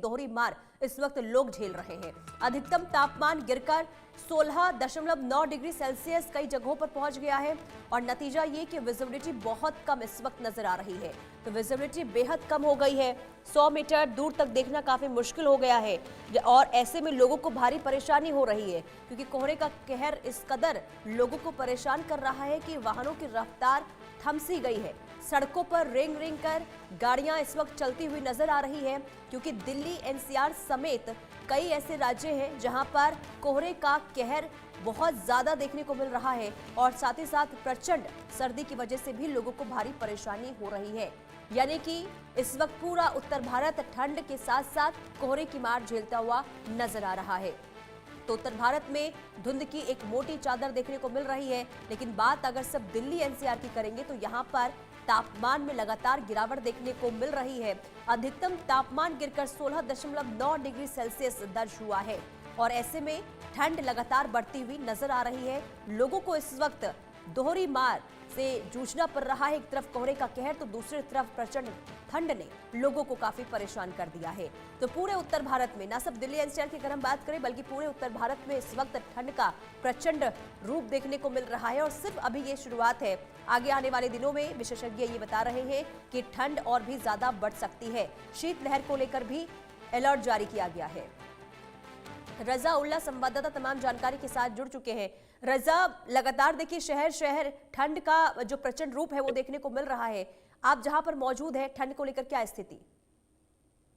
दोहरी मार इस वक्त लोग झेल रहे हैं। अधिकतम तापमान गिरकर 16.9 डिग्री सेल्सियस कई जगहों पर पहुंच गया है और नतीजा ये कि विजिबिलिटी बहुत कम इस वक्त नजर आ रही है। तो विजिबिलिटी बेहद कम हो गई है, 100 मीटर दूर तक देखना काफी मुश्किल हो गया है और ऐसे में लोगों को भारी परेशानी हो रही है क्योंकि कोहरे का कहर इस कदर लोगों को परेशान कर रहा है कि वाहनों की रफ्तार थम सी गई है। सड़कों पर रेंग रेंग कर गाड़ियां इस वक्त चलती हुई नजर आ रही है क्योंकि दिल्ली एनसीआर समेत कई ऐसे राज्य हैं जहां पर कोहरे का कहर बहुत ज्यादा देखने को मिल रहा है और साथ ही साथ प्रचंड सर्दी की वजह से भी लोगों को भारी परेशानी हो रही है। यानी कि इस वक्त पूरा उत्तर भारत ठंड के साथ साथ कोहरे की मार झेलता हुआ नजर आ रहा है। तो उत्तर भारत में धुंध की एक मोटी चादर देखने को मिल रही है, लेकिन बात अगर सब दिल्ली एनसीआर की करेंगे तो यहाँ पर तापमान में लगातार गिरावट देखने को मिल रही है। अधिकतम तापमान गिरकर 16.9 डिग्री सेल्सियस दर्ज हुआ है और ऐसे में ठंड लगातार बढ़ती हुई नजर आ रही है। लोगों को इस वक्त दोहरी मार से जूझना पड़ रहा है। एक तरफ कोहरे का कहर तो दूसरी तरफ प्रचंड ठंड ने लोगों को काफी परेशान कर दिया है। तो पूरे उत्तर भारत में, ना सिर्फ दिल्ली एनसीआर की अगर हम बात करें बल्कि पूरे उत्तर भारत में इस वक्त ठंड का प्रचंड रूप देखने को मिल रहा है और सिर्फ अभी ये शुरुआत है। आगे आने वाले दिनों में विशेषज्ञ ये बता रहे हैं कि ठंड और भी ज्यादा बढ़ सकती है। शीतलहर को लेकर भी अलर्ट जारी किया गया है। रजा उल्ला संवाददाता तमाम जानकारी के साथ जुड़ चुके हैं। रजा, लगातार देखिए शहर शहर ठंड का जो प्रचंड रूप है वो देखने को मिल रहा है। आप जहां पर मौजूद हैं, ठंड को लेकर क्या स्थिति?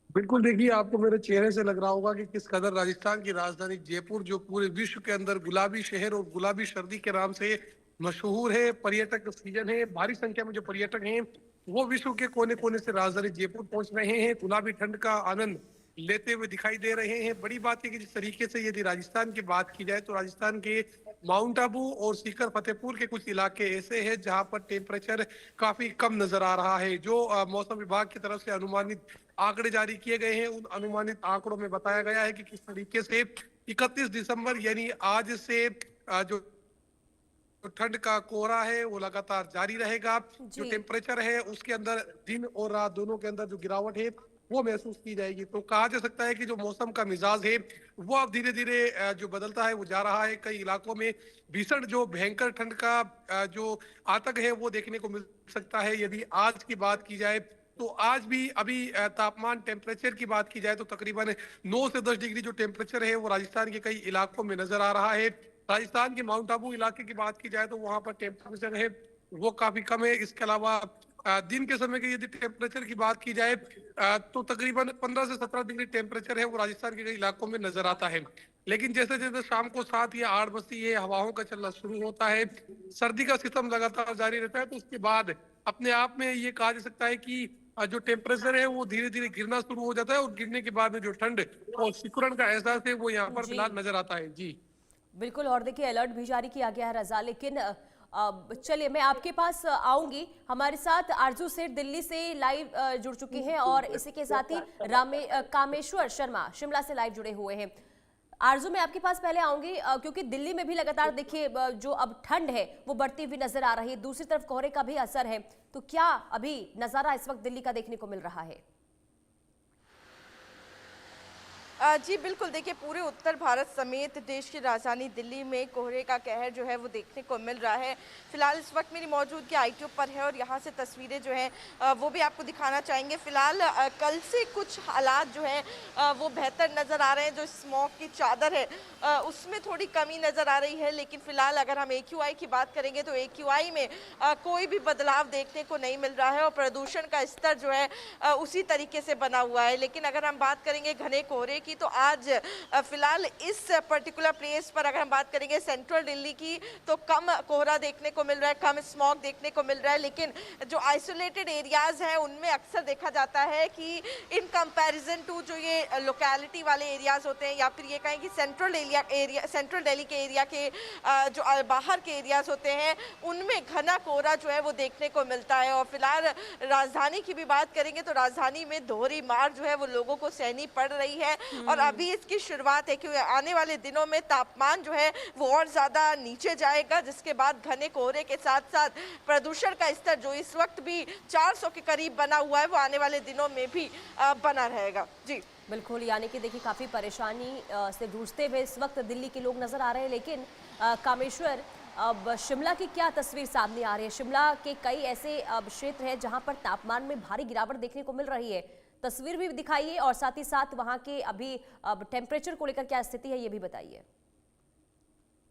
बिल्कुल, देखिए आपको मेरे चेहरे से लग रहा होगा कि किस कदर राजस्थान की राजधानी जयपुर, जो पूरे विश्व के अंदर गुलाबी शहर और गुलाबी सर्दी के नाम से मशहूर है। पर्यटक सीजन है, भारी संख्या में जो पर्यटक हैं वो विश्व के कोने कोने से राजधानी जयपुर पहुंच रहे हैं, गुलाबी ठंड का आनंद लेते हुए दिखाई दे रहे हैं। बड़ी बात है कि जिस तरीके से यदि राजस्थान की बात की जाए तो राजस्थान के माउंट आबू और सीकर फतेहपुर के कुछ इलाके ऐसे हैं जहां पर टेम्परेचर काफी कम नजर आ रहा है। जो मौसम विभाग की तरफ से अनुमानित आंकड़े जारी किए गए हैं, उन अनुमानित आंकड़ों में बताया गया है कि किस तरीके से 31 दिसंबर यानी आज से जो ठंड का कोहरा है वो लगातार जारी रहेगा। जो टेम्परेचर है उसके अंदर दिन और रात दोनों के अंदर जो गिरावट है वो महसूस की जाएगी। तो कहा जा सकता है कि जो मौसम का मिजाज है वो अब धीरे धीरे जो बदलता है वो जा रहा है। कई इलाकों में भीषण जो भयंकर ठंड का जो आतंक है वो देखने को मिल सकता है। यदि आज की बात की जाए तो आज भी अभी तापमान टेम्परेचर की बात की जाए तो तकरीबन 9 से 10 डिग्री जो टेम्परेचर है वो राजस्थान के कई इलाकों में नजर आ रहा है। राजस्थान के माउंट आबू इलाके की बात की जाए तो वहां पर टेम्परेचर है वो काफी कम है। इसके अलावा दिन के समय की यदि टेम्परेचर की बात की जाए तो तकरीबन 15 से 17 डिग्री टेम्परेचर है वो राजस्थान के कई इलाकों में नजर आता है। लेकिन जैसे जैसे शाम को 7 या 8 बजती है, हवाओं का चलना शुरू होता है, सर्दी का सिस्टम लगातार जारी रहता है, तो उसके बाद अपने आप में ये कहा जा सकता है कि जो टेम्परेचर है वो धीरे धीरे गिरना शुरू हो जाता है और गिरने के बाद में जो ठंड और सिकुड़न का एहसास है वो यहाँ पर फिलहाल नजर आता है। जी बिल्कुल, और देखिए अलर्ट भी जारी किया गया है रजा। लेकिन चलिए मैं आपके पास आऊंगी। हमारे साथ आरजू सेठ दिल्ली से लाइव जुड़ चुके हैं और इसी के साथ ही कामेश्वर शर्मा शिमला से लाइव जुड़े हुए हैं। आरजू मैं आपके पास पहले आऊंगी क्योंकि दिल्ली में भी लगातार देखिए जो अब ठंड है वो बढ़ती हुई नजर आ रही है, दूसरी तरफ कोहरे का भी असर है। तो क्या अभी नजारा इस वक्त दिल्ली का देखने को मिल रहा है? जी बिल्कुल, देखिए पूरे उत्तर भारत समेत देश की राजधानी दिल्ली में कोहरे का कहर जो है वो देखने को मिल रहा है। फिलहाल इस वक्त मेरी मौजूदगी आई-ट्यूब पर है और यहाँ से तस्वीरें जो हैं वो भी आपको दिखाना चाहेंगे। फिलहाल कल से कुछ हालात जो हैं वो बेहतर नज़र आ रहे हैं। जो स्मॉग की चादर है उसमें थोड़ी कमी नज़र आ रही है, लेकिन फिलहाल अगर हम AQI की बात करेंगे तो AQI में कोई भी बदलाव देखने को नहीं मिल रहा है और प्रदूषण का स्तर जो है उसी तरीके से बना हुआ है। लेकिन अगर हम बात करेंगे घने कोहरे की तो आज फिलहाल इस पर्टिकुलर प्लेस पर अगर हम बात करेंगे सेंट्रल दिल्ली की तो कम कोहरा देखने को मिल रहा है, कम स्मॉग देखने को मिल रहा है। लेकिन जो आइसोलेटेड एरियाज हैं उनमें अक्सर देखा जाता है कि इन कंपैरिजन टू जो ये लोकेलिटी वाले एरियाज होते हैं या फिर ये कहें कि सेंट्रल दिल्ली के एरिया के जो बाहर के एरियाज होते हैं उनमें घना कोहरा जो है वो देखने को मिलता है। और फिलहाल राजधानी की भी बात करेंगे तो राजधानी में दोहरी मार जो है वो लोगों को सहनी पड़ रही है और अभी इसकी शुरुआत है क्योंकि आने वाले दिनों में तापमान जो है वो और ज़्यादा नीचे जाएगा, जिसके बाद घने कोहरे के साथ साथ प्रदूषण का स्तर जो इस वक्त भी 400 के करीब बना हुआ है वो आने वाले दिनों में भी बना रहेगा। जी बिल्कुल, यानी कि देखिए काफ़ी परेशानी से जूझते हुए इस वक्त दिल्ली के लोग नज़र आ रहे हैं, लेकिन कामेश्वर, अब शिमला की क्या तस्वीर सामने आ रही है? शिमला के कई ऐसे क्षेत्र हैं जहां पर तापमान में भारी गिरावट देखने को मिल रही है। तस्वीर भी दिखाइए और साथ ही साथ वहां के अभी अब टेम्परेचर को लेकर क्या स्थिति है, ये भी बताइए।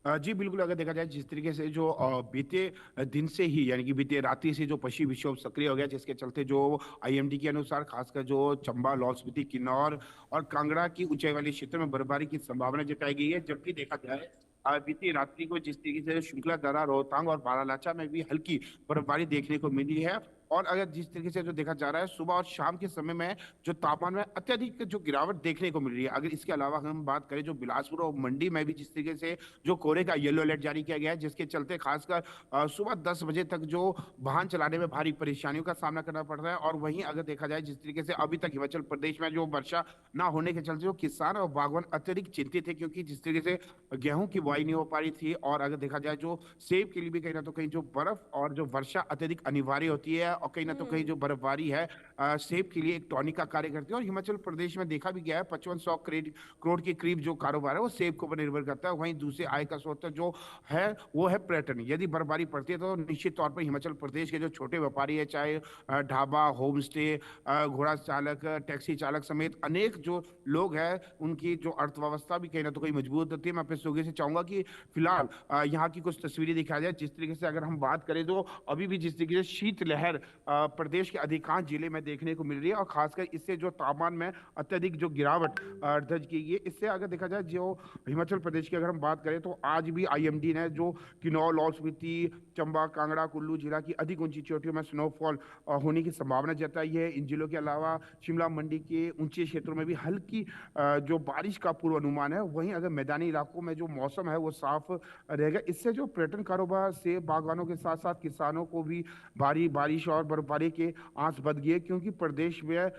जी बिल्कुल, अगर देखा जाए जिस तरीके से जो बीते दिन से ही यानी कि बीते रात्रि से जो पश्चिमी विक्षोभ सक्रिय हो गया, जिसके चलते जो आईएमडी के अनुसार खासकर जो चंबा, लाहौल स्पीति, किन्नौर और कांगड़ा की ऊंचाई वाले क्षेत्र में बर्फबारी की संभावना जताई गई है। जबकि देखा जाए बीती रात्रि को जिस तरीके से शुक्ला दर्रा, रोहतांग और बारालाचा में भी हल्की बर्फबारी देखने को मिली है। और अगर जिस तरीके से जो देखा जा रहा है सुबह और शाम के समय में जो तापमान में अत्यधिक जो गिरावट देखने को मिल रही है। अगर इसके अलावा हम बात करें जो बिलासपुर और मंडी में भी जिस तरीके से जो कोहरे का येलो अलर्ट जारी किया गया है, जिसके चलते खासकर सुबह 10 बजे तक जो वाहन चलाने में भारी परेशानियों का सामना करना पड़ रहा है। और वहीं अगर देखा जाए जिस तरीके से अभी तक हिमाचल प्रदेश में जो वर्षा ना होने के चलते जो किसान और बागवान अत्यधिक चिंतित है, क्योंकि जिस तरीके से गेहूं की बुआई नहीं हो पा रही थी। और अगर देखा जाए जो सेब के लिए भी कहीं ना तो कहीं जो बर्फ और जो वर्षा अत्यधिक अनिवार्य होती है, और कहीं ना तो कहीं जो बर्फबारी है सेब के लिए एक टॉनिक का कार्य करती है। और हिमाचल प्रदेश में देखा भी गया है 5500 करोड़ के करीब जो कारोबार है वो सेब के ऊपर निर्भर करता है। वहीं दूसरे आय का स्रोत जो है वो है पर्यटन। यदि बर्फबारी पड़ती है तो निश्चित तौर पर हिमाचल प्रदेश के जो छोटे व्यापारी है, चाहे ढाबा, होम स्टे, घोड़ा चालक, टैक्सी चालक समेत अनेक जो लोग हैं, उनकी जो अर्थव्यवस्था भी कहीं ना तो कहीं मजबूत होती है। मैं अपने सहयोगी से चाहूंगा कि फिलहाल यहाँ की कुछ तस्वीरें दिखाई जाए। जिस तरीके से अगर हम बात करें तो अभी भी जिस तरीके से शीतलहर प्रदेश के अधिकांश जिले में देखने को मिल रही है, और खासकर इससे जो तापमान में अत्यधिक जो गिरावट दर्ज की गई है, इससे अगर देखा जाए जो हिमाचल प्रदेश की अगर हम बात करें तो आज भी आईएमडी ने जो किन्नौर, लाहौल स्पीति, चंबा, कांगड़ा, कुल्लू जिला की अधिक ऊंची चोटियों में स्नोफॉल होने की संभावना जताई है। इन जिलों के अलावा शिमला, मंडी के ऊंचे क्षेत्रों में भी हल्की जो बारिश का पूर्वानुमान है। वहीं अगर मैदानी इलाकों में जो मौसम है वो साफ रहेगा। इससे जो पर्यटन कारोबार से बागवानों के साथ साथ किसानों को भी भारी बारिश और बर्फबारी के आंच बद गई है, क्योंकि प्रदेश में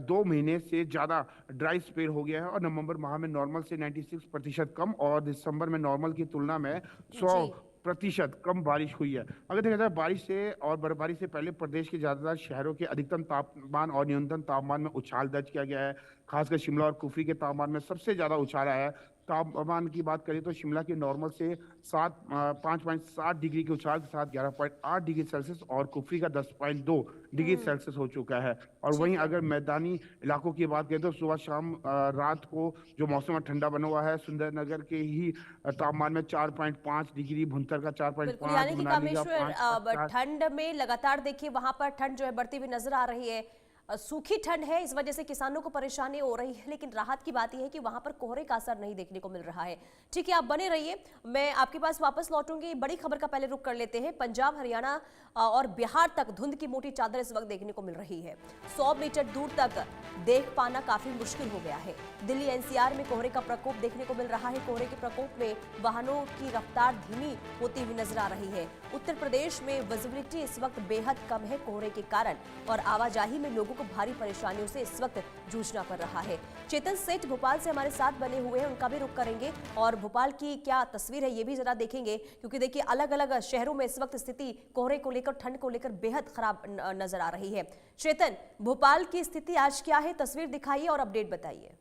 2 महीने से ज्यादा ड्राई स्पेल हो गया है। और नवंबर माह में नॉर्मल से 96% कम और दिसंबर में नॉर्मल की तुलना में 100% कम बारिश हुई है। अगर देखा जाए बारिश से और बर्फबारी से पहले प्रदेश के ज्यादातर शहरों के अधिकतम तापमान और न्यूनतम तापमान में उछाल दर्ज किया गया है। खासकर शिमला और कुफरी के तापमान में सबसे ज्यादा उछाल आया है। तापमान की बात करें तो शिमला के नॉर्मल से 5.7 डिग्री के उछाल के साथ 11.8 डिग्री सेल्सियस और कुफरी का 10.2 डिग्री सेल्सियस हो चुका है। और वहीं अगर मैदानी इलाकों की बात करें तो सुबह शाम रात को जो मौसम ठंडा बना हुआ है। सुंदरनगर के ही तापमान में 4.5 डिग्री, भुंतर का 4.5, बिल्कुल, यानी कि मनाली का कामेश्वर, 5.4। ठंड में लगातार देखिए वहां पर ठंड जो है बढ़ती हुई नजर आ रही है। सूखी ठंड है, इस वजह से किसानों को परेशानी हो रही है, लेकिन राहत की बात यह है कि वहां पर कोहरे का असर नहीं देखने को मिल रहा है। ठीक है, आप बने रहिए, मैं आपके पास वापस लौटूंगी। बड़ी खबर का पहले रुख कर लेते हैं। पंजाब, हरियाणा और बिहार तक धुंध की मोटी चादर इस वक्त देखने को मिल रही है। 100 मीटर दूर तक देख पाना काफी मुश्किल हो गया है। दिल्ली एनसीआर में कोहरे का प्रकोप देखने को मिल रहा है। कोहरे के प्रकोप में वाहनों की रफ्तार धीमी होती हुई नजर आ रही है। उत्तर प्रदेश में विजिबिलिटी इस वक्त बेहद कम है कोहरे के कारण, और आवाजाही में लोगों को भारी परेशानियों से इस वक्त जूझना पड़ रहा है। चेतन सेठ भोपाल से हमारे साथ बने हुए हैं, उनका भी रुख करेंगे और भोपाल की क्या तस्वीर है ये भी जरा देखेंगे, क्योंकि देखिए अलग अलग शहरों में इस वक्त स्थिति कोहरे को लेकर, ठंड को लेकर बेहद खराब नजर आ रही है। चेतन, भोपाल की स्थिति आज क्या है, तस्वीर दिखाइए और अपडेट बताइए।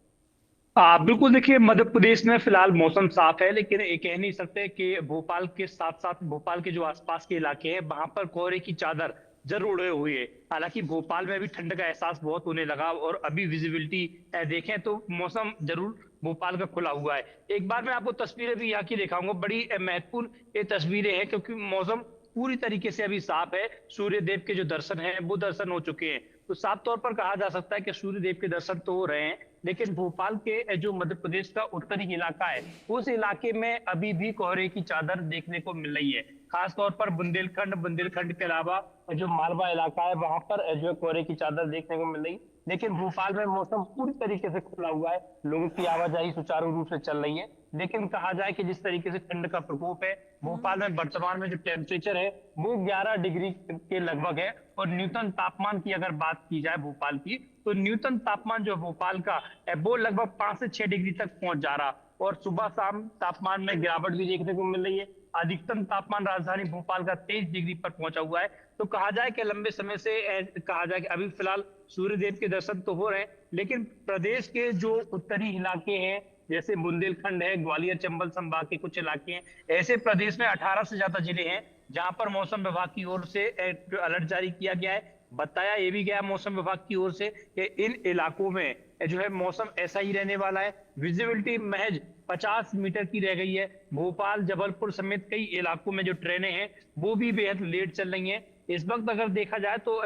बिल्कुल, देखिए मध्य प्रदेश में फिलहाल मौसम साफ है, लेकिन ये कह नहीं सकते कि भोपाल के साथ साथ भोपाल के जो आसपास के इलाके हैं वहां पर कोहरे की चादर जरूर उड़े हुई है। हालांकि भोपाल में भी ठंड का एहसास बहुत होने लगा और अभी विजिबिलिटी देखें तो मौसम जरूर भोपाल का खुला हुआ है। एक बार मैं आपको तस्वीरें भी यहाँ की दिखाऊंगा, बड़ी महत्वपूर्ण ये तस्वीरें हैं क्योंकि मौसम पूरी तरीके से अभी साफ है। सूर्य देव के जो दर्शन हैं वो दर्शन हो चुके हैं, तो साफ तौर पर कहा जा सकता है कि सूर्य देव के दर्शन तो हो रहे हैं, लेकिन भोपाल के जो मध्य प्रदेश का उत्तरी इलाका है उस इलाके में अभी भी कोहरे की चादर देखने को मिल रही है। खास तौर पर बुंदेलखंड के अलावा जो मालवा इलाका है वहां पर जो कोहरे की चादर देखने को मिल रही, लेकिन भोपाल में मौसम पूरी तरीके से खुला हुआ है, लोगों की आवाजाही सुचारू रूप से चल रही है। लेकिन कहा जाए कि जिस तरीके से ठंड का प्रकोप है भोपाल में वर्तमान में जो टेम्परेचर है वो 11 डिग्री के लगभग है, और न्यूनतम तापमान की अगर बात की जाए भोपाल की तो न्यूनतम तापमान जो भोपाल का है वो लगभग 5 से 6 डिग्री तक पहुंच जा रहा, और सुबह शाम तापमान में गिरावट भी देखने को मिल रही है। अधिकतम तापमान राजधानी भोपाल का 23 डिग्री पर पहुंचा हुआ है। तो कहा जाए कि लंबे समय से कहा जाए कि अभी फिलहाल सूर्यदेव के दर्शन तो हो रहे हैं, लेकिन प्रदेश के जो उत्तरी इलाके हैं जैसे बुंदेलखंड है, ग्वालियर चंबल संभाग के कुछ इलाके हैं, ऐसे प्रदेश में 18 से ज्यादा जिले हैं जहां पर मौसम विभाग की ओर से जो अलर्ट जारी किया गया है। बताया ये भी गया मौसम विभाग की ओर से कि इन इलाकों में जो है मौसम ऐसा ही रहने वाला है। विजिबिलिटी महज 50 मीटर की रह गई है। भोपाल, जबलपुर समेत कई इलाकों में जो ट्रेनें हैं वो भी बेहद लेट चल रही हैं। इस वक्त अगर देखा जाए तो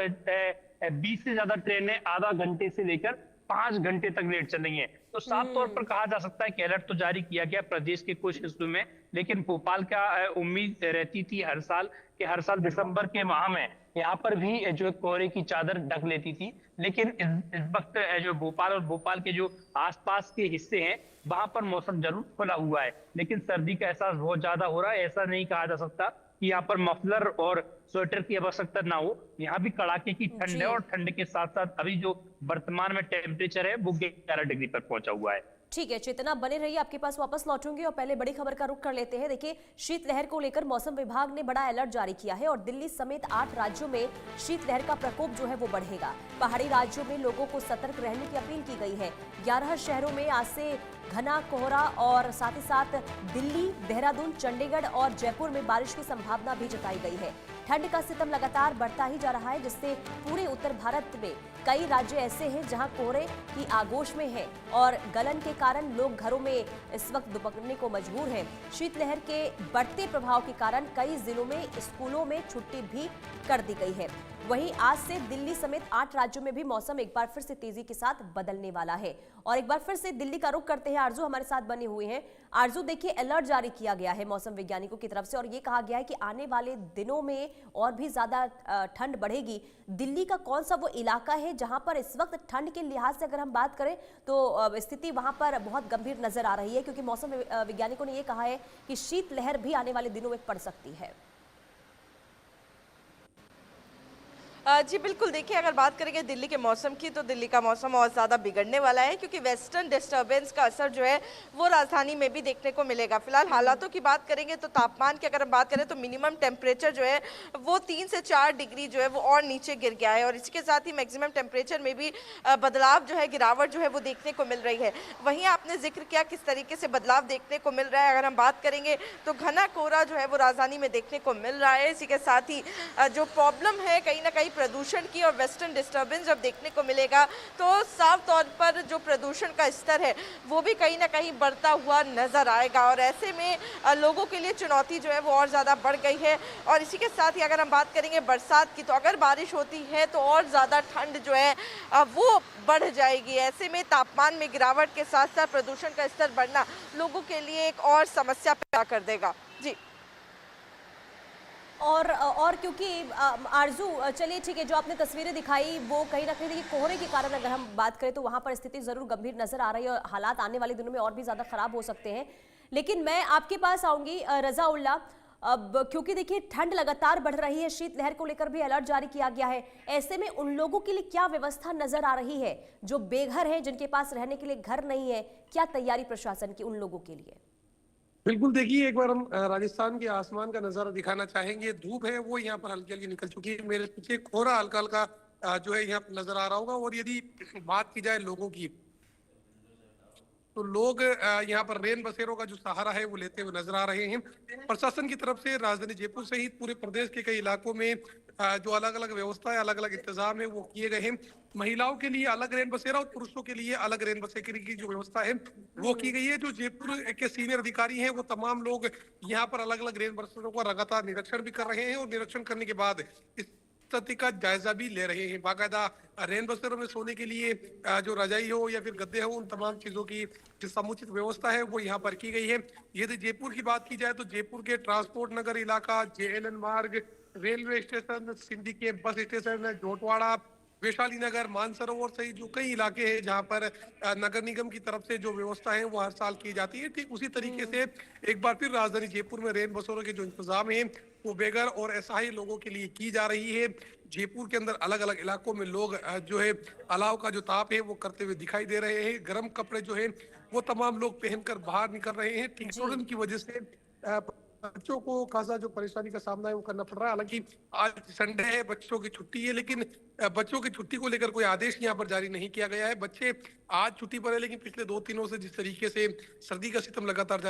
20 से ज्यादा ट्रेनें आधा घंटे से लेकर 5 घंटे तक लेट चल रही हैं। तो साफ तौर पर कहा जा सकता है कि अलर्ट तो जारी किया गया प्रदेश के कुछ हिस्सों में, लेकिन भोपाल का उम्मीद रहती थी हर साल कि हर साल दिसंबर के माह में यहाँ पर भी जो कोहरे की चादर ढक लेती थी। लेकिन इस वक्त जो भोपाल और भोपाल के जो आसपास के हिस्से हैं वहां पर मौसम जरूर खुला हुआ है, लेकिन सर्दी का एहसास बहुत ज्यादा हो रहा है। ऐसा नहीं कहा जा सकता कि यहाँ पर मफलर और स्वेटर की आवश्यकता ना हो। यहाँ भी कड़ाके की ठंड है और ठंड के साथ साथ अभी जो वर्तमान में टेम्परेचर है वो 11 डिग्री पर पहुंचा हुआ है। ठीक है चेतना, बने रहिए, आपके पास वापस लौटूंगी और पहले बड़ी खबर का रुख कर लेते हैं। देखिए, शीतलहर को लेकर मौसम विभाग ने बड़ा अलर्ट जारी किया है और दिल्ली समेत 8 राज्यों में शीतलहर का प्रकोप जो है वो बढ़ेगा। पहाड़ी राज्यों में लोगों को सतर्क रहने की अपील की गई है। 11 शहरों में आज से घना कोहरा और साथ ही साथ दिल्ली, देहरादून, चंडीगढ़ और जयपुर में बारिश की संभावना भी जताई गई है। ठंड का सितम लगातार बढ़ता ही जा रहा है, जिससे पूरे उत्तर भारत में कई राज्य ऐसे हैं जहां कोहरे की आगोश में है और गलन के कारण लोग घरों में इस वक्त दुबकने को मजबूर हैं। शीतलहर के बढ़ते प्रभाव के कारण कई जिलों में स्कूलों में छुट्टी भी कर दी गई है। वहीं आज से दिल्ली समेत 8 राज्यों में भी मौसम एक बार फिर से तेजी के साथ बदलने वाला है। और एक बार फिर से दिल्ली का रुख करते हैं, आरजू हमारे साथ बने हुए हैं। आरजू, देखिए, अलर्ट जारी किया गया है मौसम वैज्ञानिकों की तरफ से और ये कहा गया है कि आने वाले दिनों में और भी ज्यादा ठंड बढ़ेगी। दिल्ली का कौन सा वो इलाका है जहां पर इस वक्त ठंड के लिहाज से अगर हम बात करें तो स्थिति वहां पर बहुत गंभीर नजर आ रही है, क्योंकि मौसम वैज्ञानिकों ने यह कहा है कि शीतलहर भी आने वाले दिनों में पड़ सकती है। जी बिल्कुल, देखिए अगर बात करेंगे दिल्ली के मौसम की तो दिल्ली का मौसम और ज़्यादा बिगड़ने वाला है, क्योंकि वेस्टर्न डिस्टर्बेंस का असर जो है वो राजधानी में भी देखने को मिलेगा। फिलहाल हालातों की बात करेंगे तो तापमान की अगर हम बात करें तो मिनिमम टेम्परेचर जो है वो 3 से 4 डिग्री जो है वो और नीचे गिर गया है और इसके साथ ही मैक्सिमम टेम्परेचर में भी बदलाव जो है, गिरावट जो है वो देखने को मिल रही है। वहीं आपने जिक्र किया किस तरीके से बदलाव देखने को मिल रहा है। अगर हम बात करेंगे तो घना कोहरा जो है वो राजधानी में देखने को मिल रहा है। इसी के साथ ही जो प्रॉब्लम है कहीं ना कहीं प्रदूषण की और वेस्टर्न डिस्टर्बेंस जब देखने को मिलेगा तो साफ तौर पर जो प्रदूषण का स्तर है वो भी कहीं ना कहीं बढ़ता हुआ नजर आएगा और ऐसे में लोगों के लिए चुनौती जो है वो और ज़्यादा बढ़ गई है। और इसी के साथ ही अगर हम बात करेंगे बरसात की तो अगर बारिश होती है तो और ज़्यादा ठंड जो है वो बढ़ जाएगी। ऐसे में तापमान में गिरावट के साथ साथ प्रदूषण का स्तर बढ़ना लोगों के लिए एक और समस्या पैदा कर देगा। जी और क्योंकि आरजू, चलिए ठीक है, जो आपने तस्वीरें दिखाई वो कहीं ना कहीं कोहरे के कारण अगर हम बात करें तो वहां पर स्थिति जरूर गंभीर नजर आ रही है और हालात आने वाले दिनों में और भी ज्यादा खराब हो सकते हैं। लेकिन मैं आपके पास आऊंगी रजा उल्ला, अब क्योंकि देखिए ठंड लगातार बढ़ रही है, शीतलहर को लेकर भी अलर्ट जारी किया गया है। ऐसे में उन लोगों के लिए क्या व्यवस्था नजर आ रही है जो बेघर हैं, जिनके पास रहने के लिए घर नहीं है? क्या तैयारी प्रशासन की उन लोगों के लिए? बिल्कुल, देखिए एक बार हम राजस्थान के आसमान का नजारा दिखाना चाहेंगे। धूप है वो यहाँ पर हल्की हल्की निकल चुकी है, मेरे पीछे कोहरा हल्का हल्का जो है यहाँ पर नजर आ रहा होगा। और यदि बात की जाए लोगों की तो लोग यहाँ पर रेन बसेरों का जो सहारा है वो लेते हुए नजर आ रहे हैं। प्रशासन की तरफ से राजधानी जयपुर सहित पूरे प्रदेश के कई इलाकों में जो अलग अलग व्यवस्था है, अलग अलग इंतजाम है वो किए गए हैं। महिलाओं के लिए अलग रेन बसेरा और पुरुषों के लिए अलग रेन बसेरे की जो व्यवस्था है वो की गई है। जो जयपुर के सीनियर अधिकारी हैं वो तमाम लोग यहाँ पर अलग अलग रेन बसेरों का लगातार निरीक्षण भी कर रहे हैं और निरीक्षण करने के बाद इस स्थिति का जायजा भी ले रहे हैं। बाकायदा रेन बसेरों में सोने के लिए जो रजाई हो या फिर गद्दे हो, उन तमाम चीजों की जो समुचित व्यवस्था है वो यहाँ पर की गई है। यदि जयपुर की बात की जाए तो जयपुर के ट्रांसपोर्ट नगर इलाका, जेएलएन मार्ग, railway station, syndicate bus station, Jhotwara, Vaishali Nagar, Mansarovar सहित जो कई इलाके हैं जहां पर नगर निगम की तरफ से जो व्यवस्था है वो हर साल की जाती है। ठीक उसी तरीके से एक बार फिर राजधानी जयपुर में रेन बसेरों के जो इंतजाम है वो बेघर और असहाय लोगों के लिए की जा रही है। जयपुर के अंदर अलग अलग इलाकों में लोग जो है अलाव का जो ताप है वो करते हुए दिखाई दे रहे हैं। गर्म कपड़े जो है वो तमाम लोग पहनकर बाहर निकल रहे हैं। ठीक की वजह से बच्चों को खासा जो परेशानी का सामना है वो करना पड़ रहा है। हालांकि आज संडे है, बच्चों की छुट्टी है, लेकिन बच्चों की छुट्टी को लेकर कोई आदेश यहाँ पर जारी नहीं किया गया है। बच्चे आज छुट्टी पर है, लेकिन पिछले 2 दिनों से जिस तरीके से सर्दी का सितम लगातार जारी